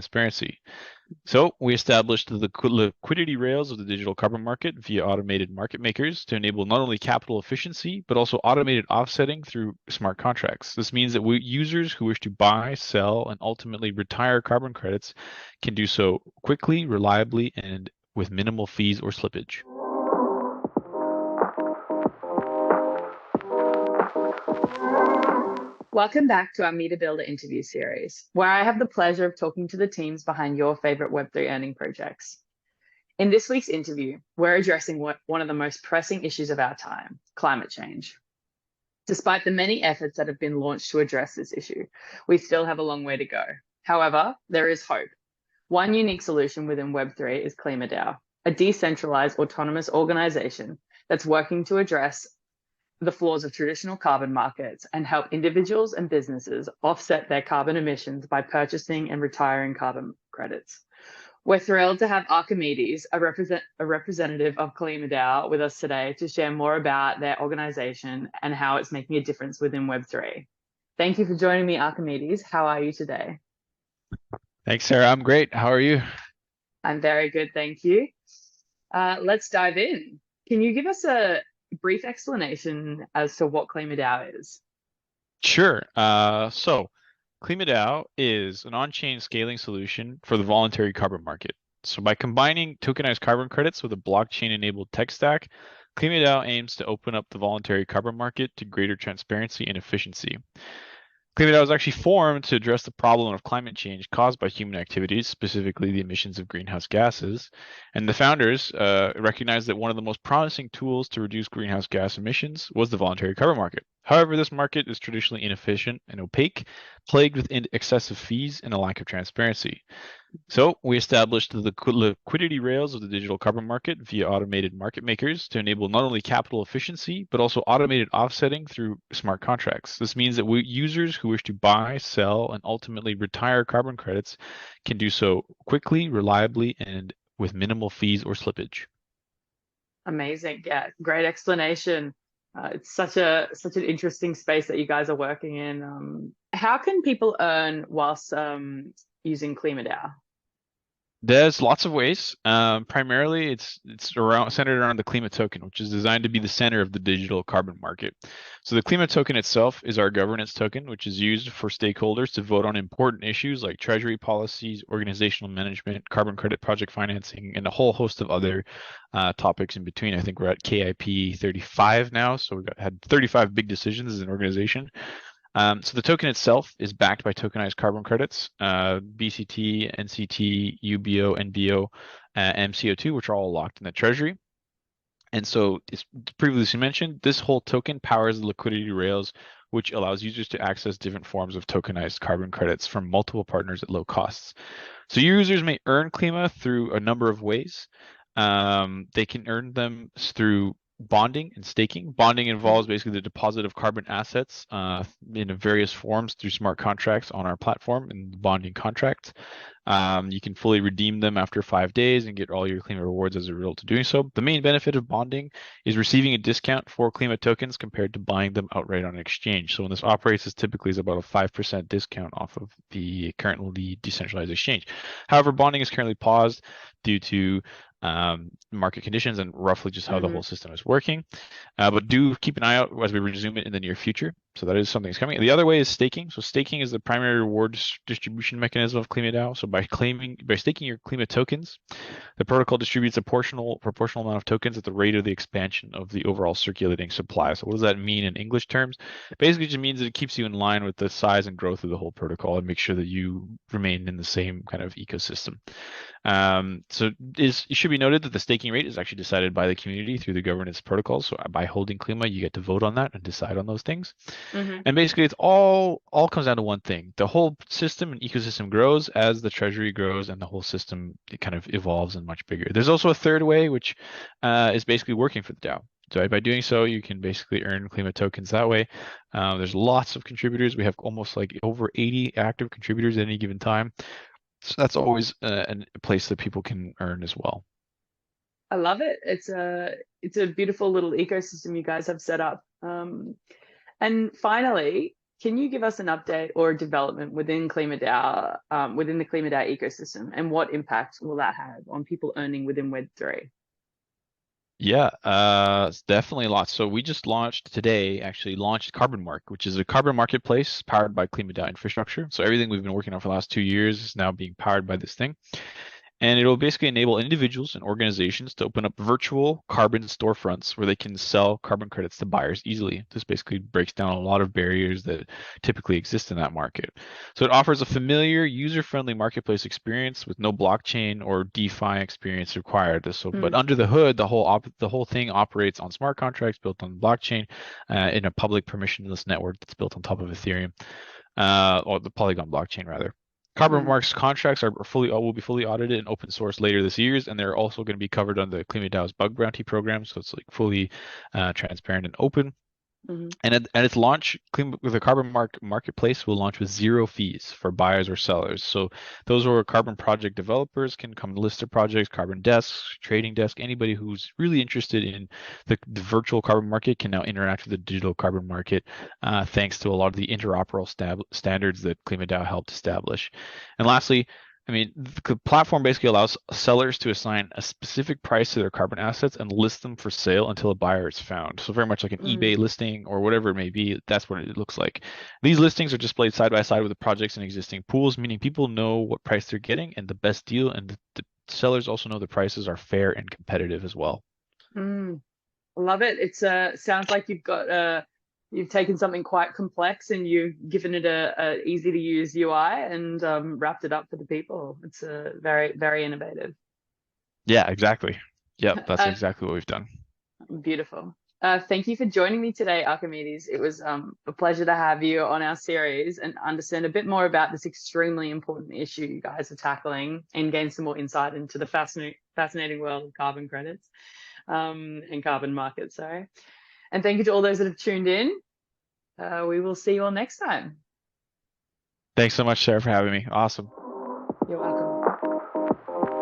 transparency. So we established the liquidity rails of the digital carbon market via automated market makers to enable not only capital efficiency, but also automated offsetting through smart contracts. This means that users who wish to buy, sell, and ultimately retire carbon credits can do so quickly, reliably, and with minimal fees or slippage. Welcome back to our Meter Builder interview series, where I have the pleasure of talking to the teams behind your favorite Web3 earning projects. In this week's interview, we're addressing one of the most pressing issues of our time, climate change. Despite the many efforts that have been launched to address this issue, we still have a long way to go. However, there is hope. One unique solution within Web3 is KlimaDAO, a decentralized autonomous organization that's working to address the flaws of traditional carbon markets and help individuals and businesses offset their carbon emissions by purchasing and retiring carbon credits. We're thrilled to have Archimedes, a representative of KlimaDAO, with us today to share more about their organization and how it's making a difference within Web3. Thank you for joining me, Archimedes. How are you today? Thanks, Sarah. I'm great. How are you? I'm very good, thank you. Let's dive in. Can you give us a brief explanation as to what KlimaDAO is? Sure. So KlimaDAO is an on-chain scaling solution for the voluntary carbon market. So by combining tokenized carbon credits with a blockchain-enabled tech stack, KlimaDAO aims to open up the voluntary carbon market to greater transparency and efficiency. KlimaDAO was actually formed to address the problem of climate change caused by human activities, specifically the emissions of greenhouse gases. And the founders recognized that one of the most promising tools to reduce greenhouse gas emissions was the voluntary carbon market. However, this market is traditionally inefficient and opaque, plagued with excessive fees and a lack of transparency. So we established the liquidity rails of the digital carbon market via automated market makers to enable not only capital efficiency, but also automated offsetting through smart contracts. This means that users who wish to buy, sell, and ultimately retire carbon credits can do so quickly, reliably, and with minimal fees or slippage. Amazing. Yeah, great explanation. It's such an interesting space that you guys are working in. How can people earn whilst using KlimaDAO? There's lots of ways. Primarily, it's centered around the Klima token, which is designed to be the center of the digital carbon market. So the Klima token itself is our governance token, which is used for stakeholders to vote on important issues like treasury policies, organizational management, carbon credit project financing, and a whole host of other topics in between. I think we're at KIP 35 now, so we've had 35 big decisions as an organization. So the token itself is backed by tokenized carbon credits, BCT, NCT, UBO, NBO, MCO2, which are all locked in the treasury. And so, as previously mentioned, this whole token powers the liquidity rails, which allows users to access different forms of tokenized carbon credits from multiple partners at low costs. So users may earn Klima through a number of ways. They can earn them through bonding and staking. Bonding involves basically the deposit of carbon assets in various forms through smart contracts on our platform in the bonding contract. You can fully redeem them after 5 days and get all your Klima rewards as a result of doing so. The main benefit of bonding is receiving a discount for Klima tokens compared to buying them outright on an exchange. So when this operates, it typically is about a 5% discount off of the currently decentralized exchange. However, bonding is currently paused due to market conditions and roughly just how the whole system is working. But do keep an eye out as we resume it in the near future. So that is something that's coming. The other way is staking. So staking is the primary reward distribution mechanism of KlimaDAO. So by staking your Klima tokens, the protocol distributes a proportional amount of tokens at the rate of the expansion of the overall circulating supply. So what does that mean in English terms? Basically, it just means that it keeps you in line with the size and growth of the whole protocol and makes sure that you remain in the same kind of ecosystem. So it should be noted that the staking rate is actually decided by the community through the governance protocols. So by holding Klima, you get to vote on that and decide on those things. And basically, it's all comes down to one thing: the whole system and ecosystem grows as the treasury grows, and the whole system kind of evolves and much bigger. There's also a third way, which is basically working for the DAO. So by doing so, you can basically earn Klima tokens that way. There's lots of contributors. We have almost like over 80 active contributors at any given time. So that's always a place that people can earn as well. I love it. It's a beautiful little ecosystem you guys have set up. And finally, can you give us an update or a development within KlimaDAO, within the KlimaDAO ecosystem, and what impact will that have on people earning within Web3? Yeah, it's definitely a lot. So we just launched today, actually launched Carbon Mark, which is a carbon marketplace powered by KlimaDAO infrastructure. So everything we've been working on for the last 2 years is now being powered by this thing. And it'll basically enable individuals and organizations to open up virtual carbon storefronts where they can sell carbon credits to buyers easily. This basically breaks down a lot of barriers that typically exist in that market. So it offers a familiar, user-friendly marketplace experience with no blockchain or DeFi experience required. But Mm, under the hood, the whole thing operates on smart contracts built on blockchain in a public permissionless network that's built on top of Ethereum, or the Polygon blockchain rather. Carbon mm, Mark's contracts are fully will be fully audited and open source later this year, and they're also going to be covered under the KlimaDAO's bug bounty program, so it's like fully transparent and open. mm, And at its launch, with the Carbon Marketplace will launch with zero fees for buyers or sellers. So those who are carbon project developers can come list their projects, carbon desks, trading desk, anybody who's really interested in the virtual carbon market can now interact with the digital carbon market, thanks to a lot of the interoperable standards that KlimaDAO helped establish. And lastly, I mean, the platform basically allows sellers to assign a specific price to their carbon assets and list them for sale until a buyer is found. So very much like an eBay mm, listing or whatever it may be, that's what it looks like. These listings are displayed side by side with the projects and existing pools, meaning people know what price they're getting and the best deal, and the sellers also know the prices are fair and competitive as well. mm. Love it. It's sounds like you've taken something quite complex and you've given it a easy to use UI and wrapped it up for the people. It's very, very innovative. Yeah, exactly. Yep, that's Uh, exactly what we've done. Beautiful. Thank you for joining me today, Archimedes. It was a pleasure to have you on our series and understand a bit more about this extremely important issue you guys are tackling and gain some more insight into the fascinating world of carbon credits and carbon markets. Sorry. And thank you to all those that have tuned in. We will see you all next time. Thanks so much, Sarah, for having me. Awesome. You're welcome.